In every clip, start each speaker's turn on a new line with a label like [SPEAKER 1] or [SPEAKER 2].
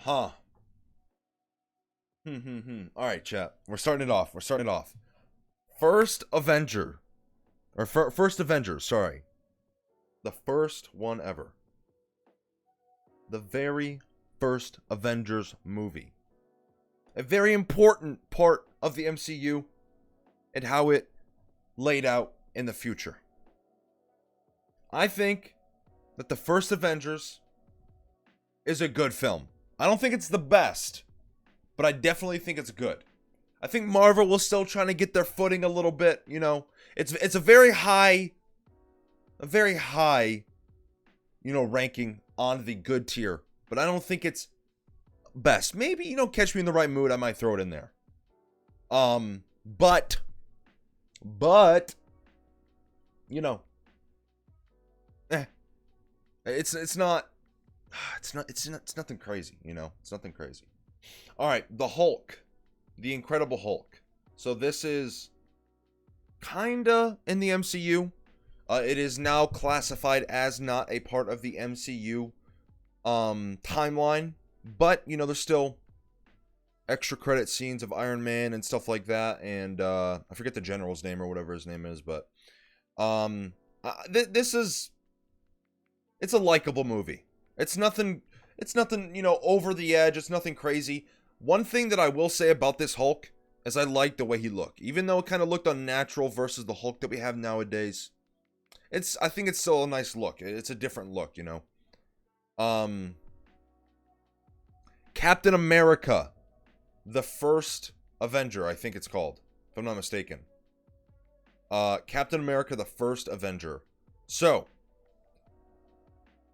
[SPEAKER 1] Huh. All right, chat. We're starting it off. First Avenger. First Avengers, sorry. The first one ever. The very first Avengers movie. A very important part of the MCU and how it laid out in the future. I think that the first Avengers is a good film. I don't think it's the best, but I definitely think it's good. I think Marvel was still trying to get their footing a little bit, you know. It's a very high, ranking on the good tier, but I don't think it's best. Maybe, catch me in the right mood, I might throw it in there. But it's nothing crazy, It's nothing crazy. All right, the Hulk, the Incredible Hulk. So this is kinda in the MCU. It is now classified as not a part of the MCU timeline, but there's still extra credit scenes of Iron Man and stuff like that, and I forget the general's name or whatever his name is, but it's a likable movie. It's nothing over the edge. It's nothing crazy. One thing that I will say about this Hulk is I like the way he looked, even though it kind of looked unnatural versus the Hulk that we have nowadays. I think it's still a nice look. It's a different look, Captain America, the first Avenger, I think it's called, if I'm not mistaken. Captain America, the first Avenger. So,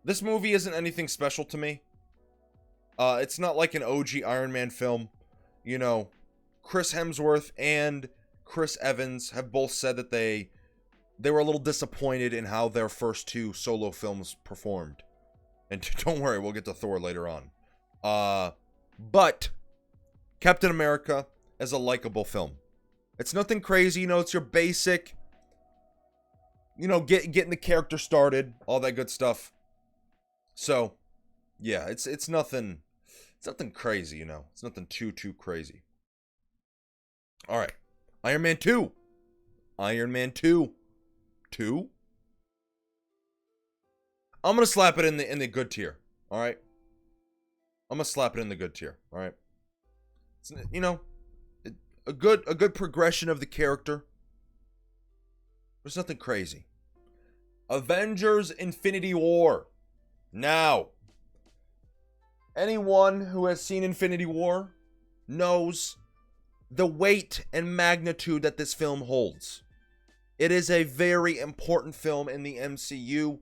[SPEAKER 1] this movie isn't anything special to me. It's not like an OG Iron Man film. Chris Hemsworth and Chris Evans have both said that they were a little disappointed in how their first two solo films performed. And don't worry, we'll get to Thor later on. But Captain America is a likable film. It's nothing crazy, it's your basic, getting the character started, all that good stuff. So, yeah, it's nothing crazy, It's nothing too crazy. All right. Iron Man 2. Iron Man 2. 2? I'm going to slap it in the good tier, all right? I'm going to slap it in the good tier, all right? It's, a good progression of the character. There's nothing crazy. Avengers Infinity War. Now, anyone who has seen Infinity War knows the weight and magnitude that this film holds. It is a very important film in the MCU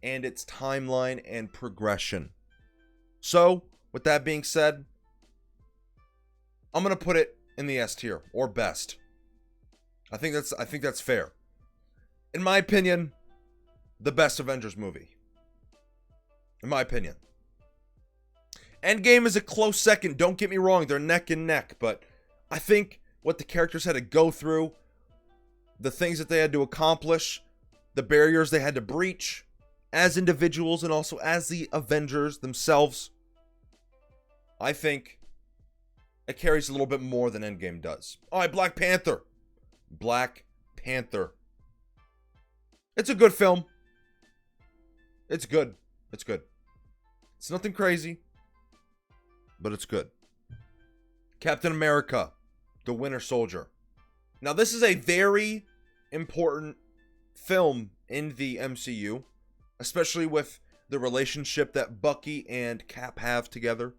[SPEAKER 1] and its timeline and progression. So, with that being said, I'm going to put it in the S tier, or best. I think that's fair. In my opinion, the best Avengers movie. In my opinion. Endgame is a close second, don't get me wrong, they're neck and neck, but I think what the characters had to go through, the things that they had to accomplish, the barriers they had to breach as individuals and also as the Avengers themselves, I think it carries a little bit more than Endgame does. Alright, Black Panther. Black Panther. It's a good film. It's good. It's good. It's nothing crazy, but it's good. Captain America, the Winter Soldier. Now, this is a very important film in the MCU, especially with the relationship that Bucky and Cap have together,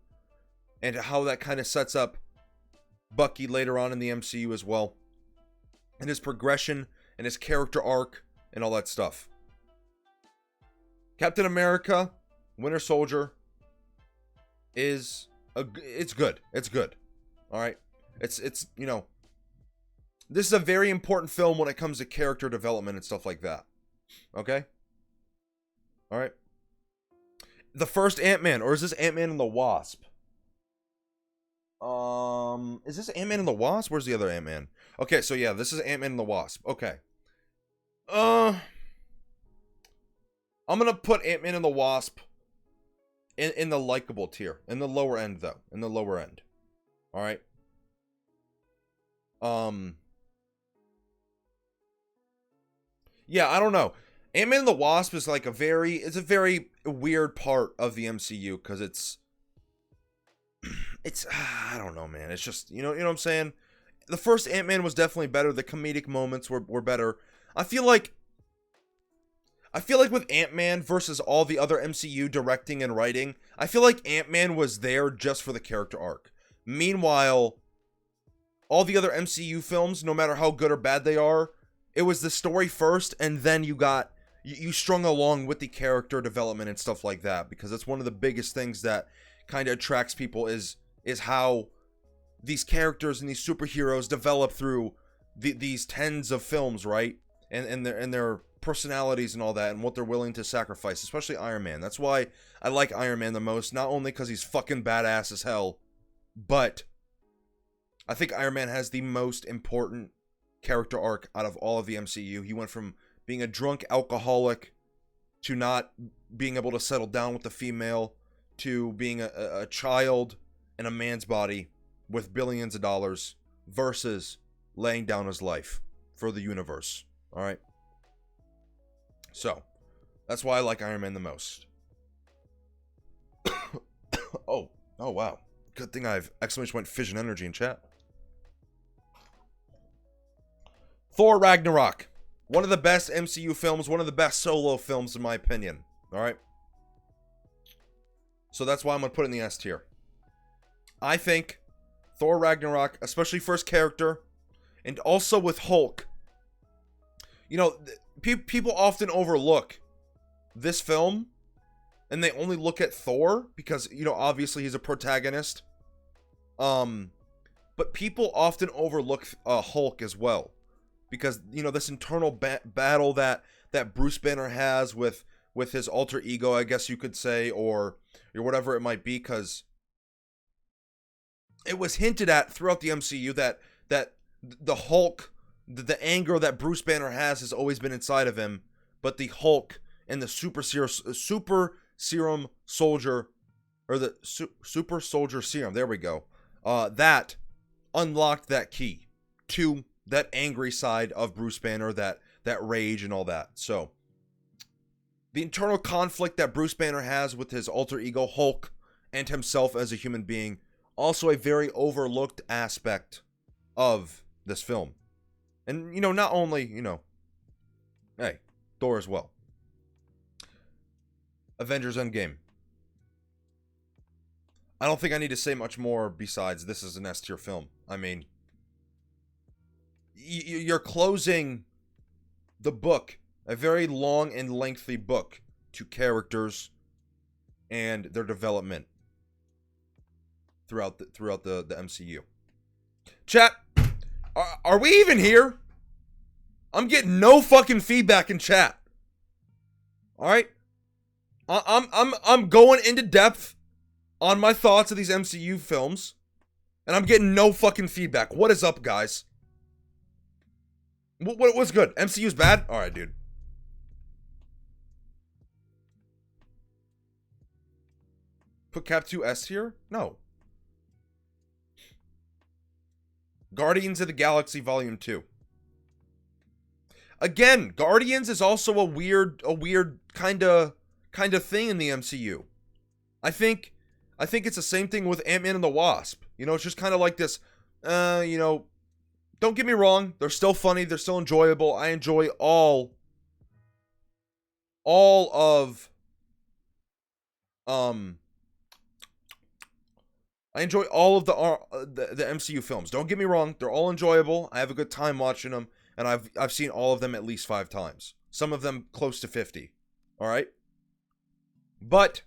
[SPEAKER 1] and how that kind of sets up Bucky later on in the MCU as well, and his progression and his character arc and all that stuff. Captain America, Winter Soldier it's good. It's good. All right. It's this is a very important film when it comes to character development and stuff like that. Okay? All right. The first Ant-Man, or is this Ant-Man and the Wasp? Is this Ant-Man and the Wasp? Where's the other Ant-Man? Okay, so yeah, this is Ant-Man and the Wasp. Okay. I'm gonna put Ant-Man and the Wasp in the likable tier. In the lower end, though. In the lower end. Alright? Yeah, I don't know. Ant-Man and the Wasp is like it's a very weird part of the MCU, because it's, I don't know, man. It's just, you know what I'm saying? The first Ant-Man was definitely better. The comedic moments were better. I feel like with Ant-Man versus all the other MCU directing and writing, I feel like Ant-Man was there just for the character arc. Meanwhile, all the other MCU films, no matter how good or bad they are, it was the story first, and then you strung along with the character development and stuff like that, because that's one of the biggest things that kind of attracts people is how these characters and these superheroes develop through these tens of films, right? And their personalities and all that, and what they're willing to sacrifice, especially Iron Man. That's why I like Iron Man the most, not only because he's fucking badass as hell, but I think Iron Man has the most important character arc out of all of the MCU. He went from being a drunk alcoholic to not being able to settle down with a female to being a child in a man's body with billions of dollars versus laying down his life for the universe. All right. So that's why I like Iron Man the most. oh wow. Good thing I have exclamation point fission energy in chat. Thor Ragnarok. One of the best MCU films, one of the best solo films in my opinion. Alright? So that's why I'm going to put it in the S tier. I think Thor Ragnarok, especially first character, and also with Hulk. You know, people often overlook this film, and they only look at Thor, because, you know, obviously he's a protagonist. But people often overlook Hulk as well. Because, you know, this internal battle that Bruce Banner has with his alter ego, I guess you could say, or whatever it might be, because it was hinted at throughout the MCU that the Hulk, the anger that Bruce Banner has always been inside of him, but the Hulk and the super serum soldier, or the super soldier serum, there we go, that unlocked that key to that angry side of Bruce Banner, that rage and all that. So the internal conflict that Bruce Banner has with his alter ego Hulk and himself as a human being, also a very overlooked aspect of this film. And, you know, not only, you know, hey, Thor as well. Avengers Endgame. I don't think I need to say much more besides this is an S tier film. I mean, you're closing the book, a very long and lengthy book, to characters and their development throughout the MCU. Chat, are we even here? I'm getting no fucking feedback in chat. All right, I'm going into depth on my thoughts of these MCU films, and I'm getting no fucking feedback. What is up, guys? What's good? MCU's bad? Alright, dude. Put Cap 2 S here? No. Guardians of the Galaxy Volume 2. Again, Guardians is also a weird kind of thing in the MCU. I think it's the same thing with Ant-Man and the Wasp. You know, it's just kind of like this, you know, don't get me wrong, they're still funny, they're still enjoyable. I enjoy all of I enjoy all of the MCU films. Don't get me wrong, they're all enjoyable. I have a good time watching them, and I've seen all of them at least 5 times. Some of them close to 50. All right? But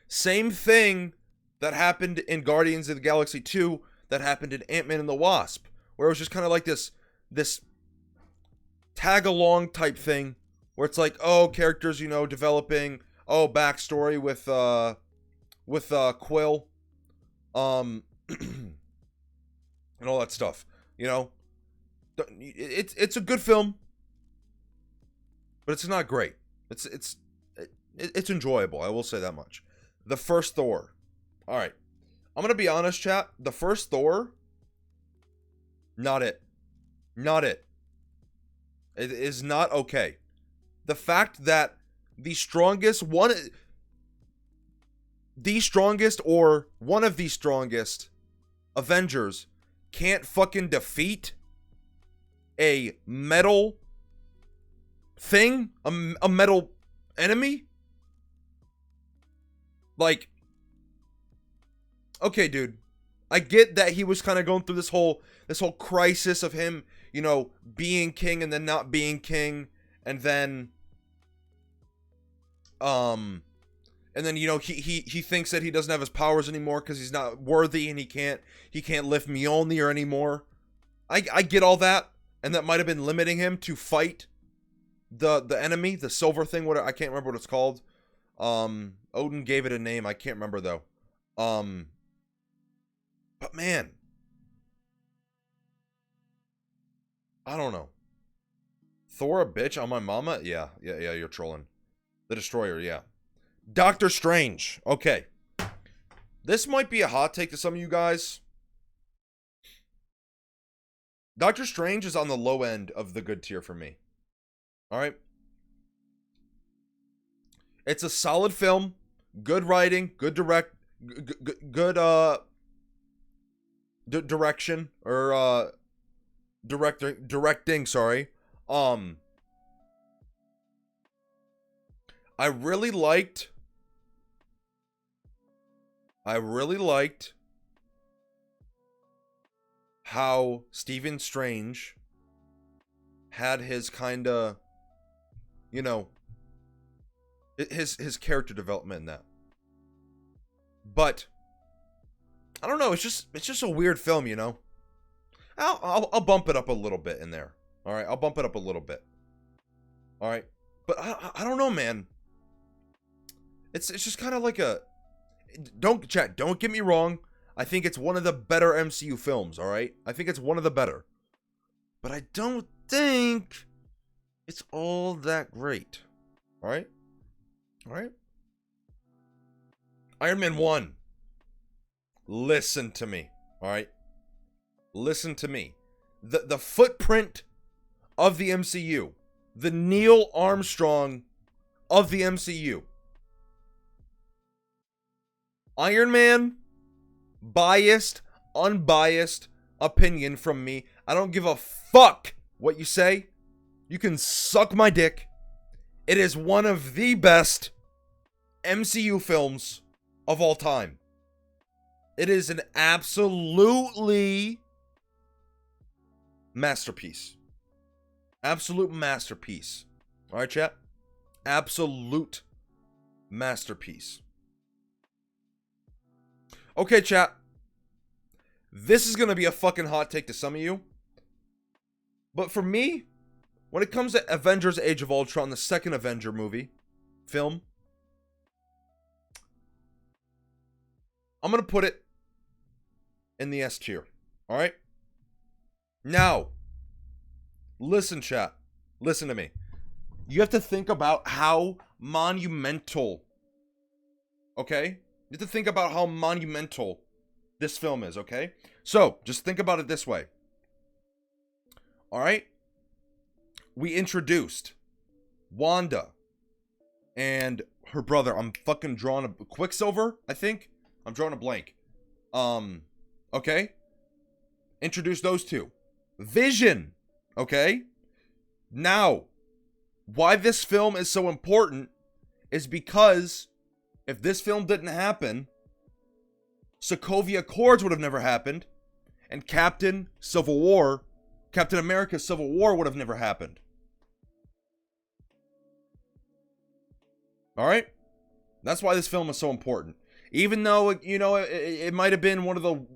[SPEAKER 1] same thing that happened in Guardians of the Galaxy 2 that happened in Ant-Man and the Wasp, where it was just kind of like this tag-along type thing, where it's like, oh, characters, you know, developing, oh, backstory with Quill, and all that stuff, you know. It's a good film, but it's not great. It's enjoyable, I will say that much. the first Thor. All right. I'm going to be honest, chat. The first Thor, not it. Not it. It is not okay. The fact that the strongest or one of the strongest Avengers can't fucking defeat a metal thing, a metal enemy? Like, okay, dude. I get that he was kind of going through this whole crisis of him, you know, being king and then not being king, and then you know, he thinks that he doesn't have his powers anymore because he's not worthy and he can't lift Mjolnir anymore. I get all that, and that might have been limiting him to fight the enemy, the silver thing. What, I can't remember what it's called. Odin gave it a name. I can't remember though. But man, I don't know. Thor a bitch on my mama? Yeah, you're trolling. The Destroyer, yeah. Doctor Strange. Okay. This might be a hot take to some of you guys. Doctor Strange is on the low end of the good tier for me. Alright? It's a solid film. Good writing. Good direction. Or, directing, sorry. I really liked how Stephen Strange had his kind of, you know, his character development in that. But I don't know, it's just a weird film, you know. I'll bump it up a little bit in there. All right, I'll bump it up a little bit. All right, but I don't know, man. It's just kind of like a, don't get me wrong. I think it's one of the better MCU films, all right? I think it's one of the better. But I don't think it's all that great. All right? All right? Iron Man 1. Listen to me, all right? Listen to me. The footprint of the MCU. The Neil Armstrong of the MCU. Iron Man, biased, unbiased opinion from me. I don't give a fuck what you say. You can suck my dick. It is one of the best MCU films of all time. It is an absolutely masterpiece. Absolute masterpiece. All right, chat? Absolute masterpiece. Okay, chat. This is going to be a fucking hot take to some of you. But for me, when it comes to Avengers Age of Ultron, the second Avenger film, I'm going to put it in the S tier. All right? Now, listen, chat. Listen to me. You have to think about how monumental, okay? You have to think about how monumental this film is, okay? So, just think about it this way. All right? We introduced Wanda and her brother. I'm fucking drawing a Quicksilver, I think. I'm drawing a blank. Okay? Introduce those two. Vision, okay? Now, why this film is so important is because if this film didn't happen, Sokovia Accords would have never happened, and Captain America's Civil War would have never happened. All right? That's why this film is so important. Even though, you know, it might have been one of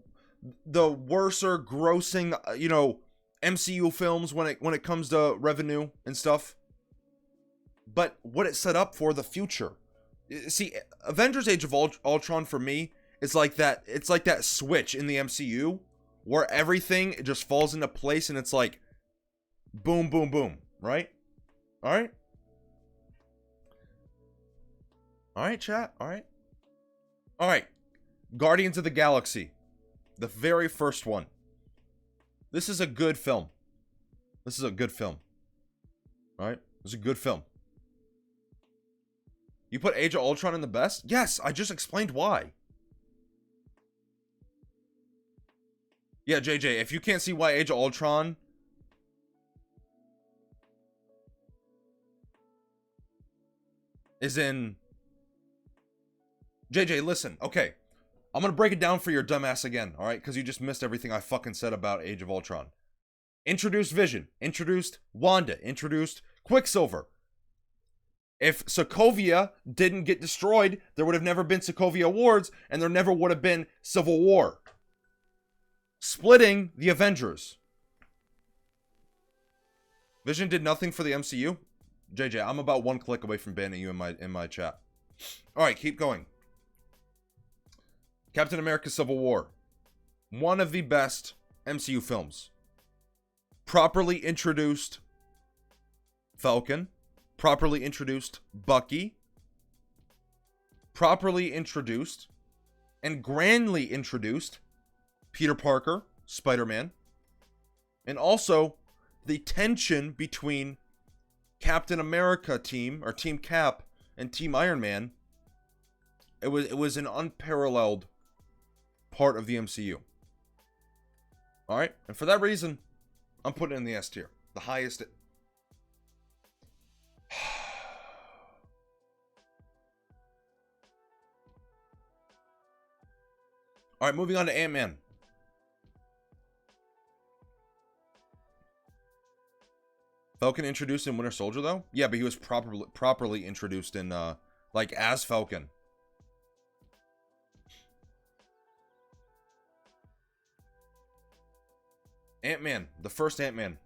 [SPEAKER 1] the worser grossing, you know, MCU films when it comes to revenue and stuff. But what it set up for the future. See, Avengers Age of Ultron for me is like that. It's like that switch in the MCU where everything just falls into place and it's like boom, boom, boom. Right? All right? All right, chat. All right. All right. Guardians of the Galaxy. The very first one. This is a good film. This is a good film. All right? This is a good film. You put Age of Ultron in the best? Yes, I just explained why. Yeah, JJ, if you can't see why Age of Ultron is in... JJ, listen. Okay. I'm gonna break it down for your dumbass again, alright? Because you just missed everything I fucking said about Age of Ultron. Introduced Vision. Introduced Wanda. Introduced Quicksilver. If Sokovia didn't get destroyed, there would have never been Sokovia Wars, and there never would have been Civil War. Splitting the Avengers. Vision did nothing for the MCU? JJ, I'm about one click away from banning you in my chat. Alright, keep going. Captain America Civil War. One of the best MCU films. Properly introduced Falcon. Properly introduced Bucky. Properly introduced and grandly introduced Peter Parker, Spider-Man. And also the tension between Captain America team, or Team Cap, and Team Iron Man. It was an unparalleled part of the MCU. Alright? And for that reason, I'm putting it in the S tier. The highest. Alright, moving on to Ant-Man. Falcon introduced in Winter Soldier, though? Yeah, but he was properly introduced in, like, as Falcon. Ant-Man. The first Ant-Man.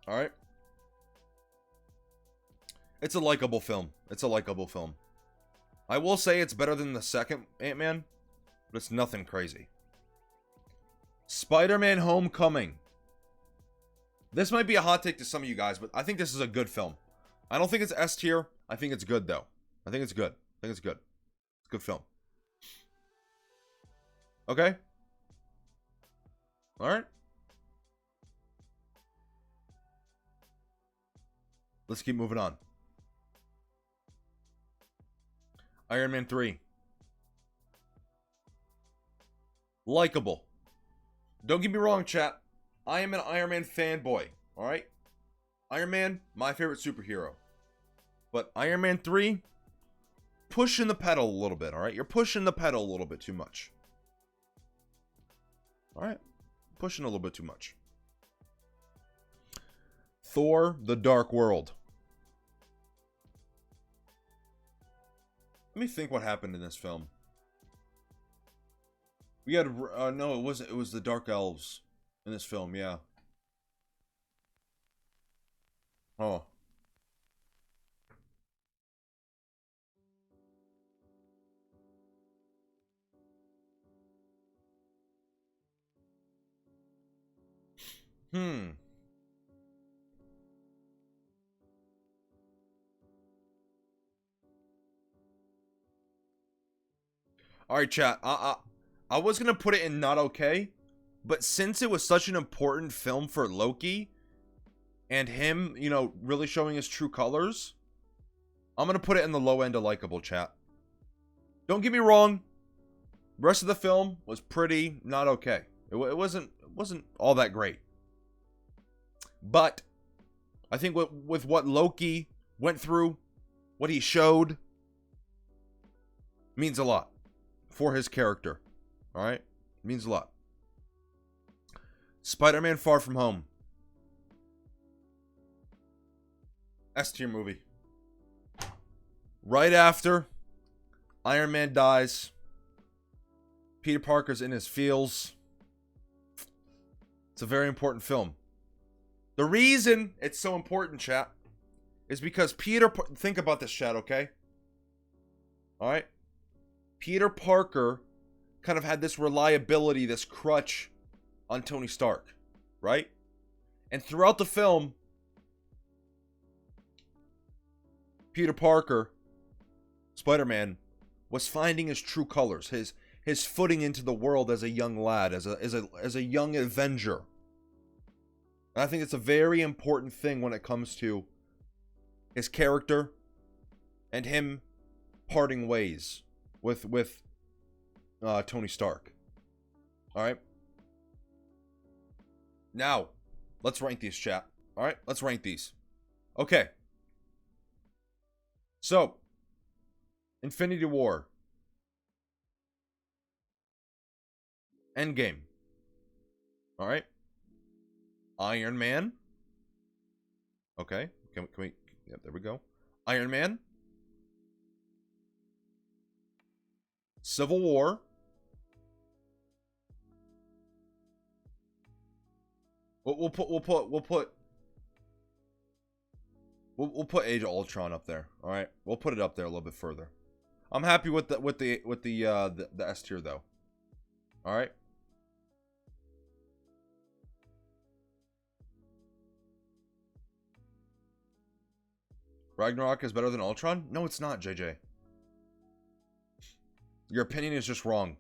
[SPEAKER 1] Alright. It's a likable film. It's a likable film. I will say it's better than the second Ant-Man, but it's nothing crazy. Spider-Man Homecoming. This might be a hot take to some of you guys, but I think this is a good film. I don't think it's S tier. I think it's good, though. I think it's good. I think it's good. It's a good film. Okay? Alright? Let's keep moving on. Iron Man 3. Likeable. Don't get me wrong, chat. I am an Iron Man fanboy. Alright? Iron Man, my favorite superhero. But Iron Man 3, pushing the pedal a little bit, alright? You're pushing the pedal a little bit too much. Alright? Pushing a little bit too much. Thor, The Dark World. Let me think what happened in this film. We had, no, it wasn't. It was the Dark Elves in this film, yeah. Oh. Alright, chat. I was gonna put it in not okay, but since it was such an important film for Loki, and him, you know, really showing his true colors, I'm gonna put it in the low end of likable, chat. Don't get me wrong. The rest of the film was pretty not okay. It wasn't all that great. But I think with what Loki went through, what he showed, means a lot for his character. Alright? Means a lot. Spider-Man Far From Home. S tier movie. Right after Iron Man dies, Peter Parker's in his feels. It's a very important film. The reason it's so important, chat, is because think about this, chat, okay? Alright? Peter Parker kind of had this reliability, this crutch on Tony Stark, right? And throughout the film, Peter Parker, Spider-Man, was finding his true colors, his footing into the world as a young lad, as a young Avenger. And I think it's a very important thing when it comes to his character and him parting ways with Tony Stark. All right. Now, let's rank these, chat. All right, let's rank these. Okay. So, Infinity War. Endgame. All right. Iron Man. Okay. Can we? Yep, there we go. Iron Man. Civil War. We'll put Age of Ultron up there. All right, we'll put it up there a little bit further. I'm happy with the S tier though. All right. Ragnarok is better than Ultron? No, it's not, JJ. Your opinion is just wrong.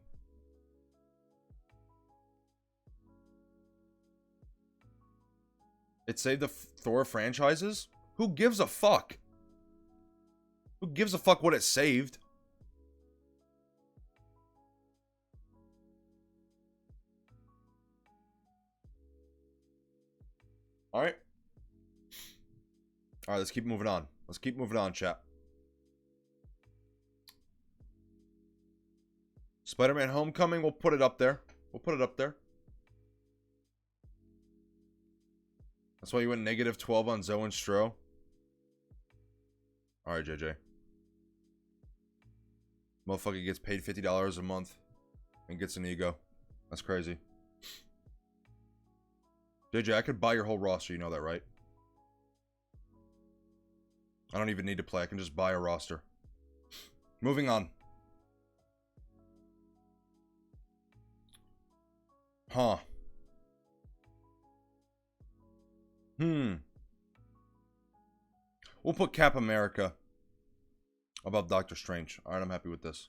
[SPEAKER 1] It saved the Thor franchises? Who gives a fuck? Who gives a fuck what it saved? Alright. Alright, let's keep moving on. Let's keep moving on, chat. Spider-Man Homecoming, we'll put it up there. We'll put it up there. That's why you went -12 on Zoe and Stro. Alright, JJ. Motherfucker gets paid $50 a month and gets an ego. That's crazy. JJ, I could buy your whole roster, you know that, right? I don't even need to play, I can just buy a roster. Moving on. Huh. We'll put Cap America above Doctor Strange. Alright, I'm happy with this.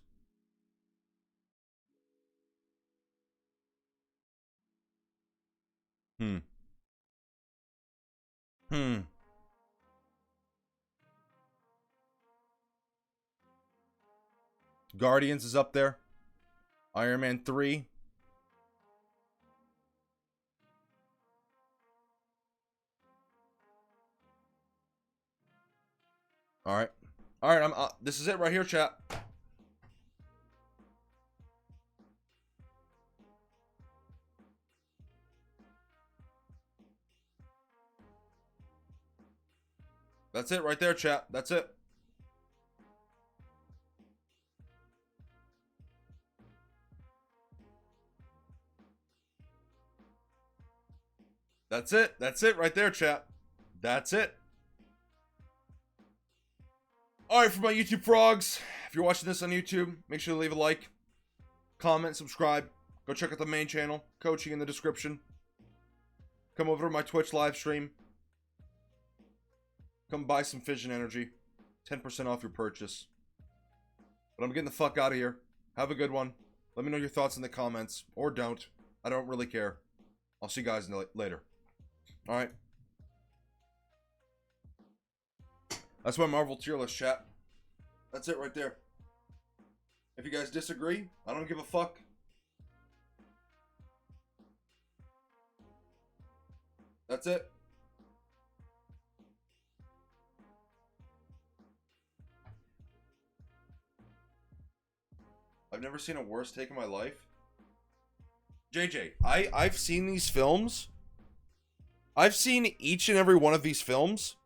[SPEAKER 1] Guardians is up there. Iron Man 3. Alright. Alright, I'm this is it right here, chat. That's it right there, chat. That's it. That's it. That's it right there, chat. That's it. Alright, for my YouTube frogs, if you're watching this on YouTube, make sure to leave a like, comment, subscribe. Go check out the main channel, coaching in the description. Come over to my Twitch live stream. Come buy some Fission Energy. 10% off your purchase. But I'm getting the fuck out of here. Have a good one. Let me know your thoughts in the comments. Or don't. I don't really care. I'll see you guys later. Alright. That's my Marvel tier list, chat. That's it right there. If you guys disagree, I don't give a fuck. That's it. I've never seen a worse take in my life. JJ, I've seen these films. I've seen each and every one of these films,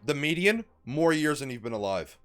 [SPEAKER 1] the median, more years than you've been alive.